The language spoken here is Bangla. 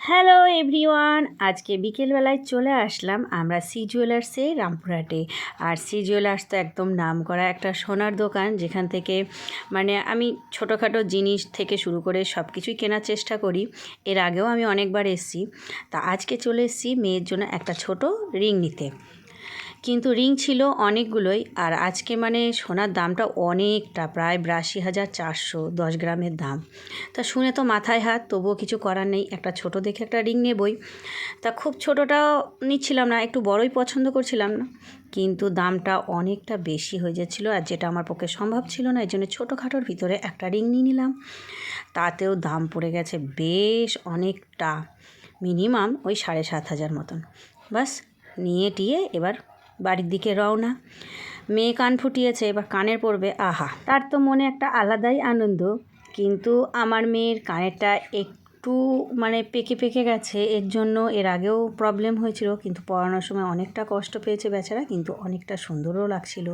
হ্যালো এভরিওয়ান, আজকে বিকেলবেলায় চলে আসলাম আমরা সি জুয়েলার্সে রামপুরহাটে। আর সি জুয়েলার্স তো একদম নাম করা একটা সোনার দোকান, যেখান থেকে মানে আমি ছোটোখাটো জিনিস থেকে শুরু করে সব কিছুই কেনার চেষ্টা করি। এর আগেও আমি অনেকবার এসেছি। তা আজকে চলে এসেছি মেয়ের জন্য একটা ছোট রিং নিতে। কিন্তু রিং ছিল অনেকগুলোই, আর আজকে মানে সোনার দামটা অনেকটা, প্রায় 82,400 10 গ্রামের দাম। তা শুনে তো মাথায় হাত, তবুও কিছু করার নেই, একটা ছোট দেখে একটা রিং নেবই। তা খুব ছোটোটাও নিচ্ছিলাম না, একটু বড়ই পছন্দ করছিলাম না, কিন্তু দামটা অনেকটা বেশি হয়ে যাচ্ছিলো, আর যেটা আমার পক্ষে সম্ভব ছিল না। এই জন্য ছোটোখাটোর ভিতরে একটা রিং নিয়ে নিলাম। তাতেও দাম পড়ে গেছে বেশ অনেকটা, মিনিমাম ওই 7,500 মতন। বাস নিয়ে টিয়ে এবার বাড়ির দিকে রওনা। মেয়ে কান ফুটিয়েছে, এবার কানের পড়বে, আহা, তার তো মনে একটা আলাদাই আনন্দ। কিন্তু আমার মেয়ের কানেরটা একটু মানে পেকে পেকে গেছে, এর জন্য এর আগেও প্রবলেম হয়েছিল, কিন্তু পরানোর সময় অনেকটা কষ্ট পেয়েছে বেচারা, কিন্তু অনেকটা সুন্দরও লাগছিল।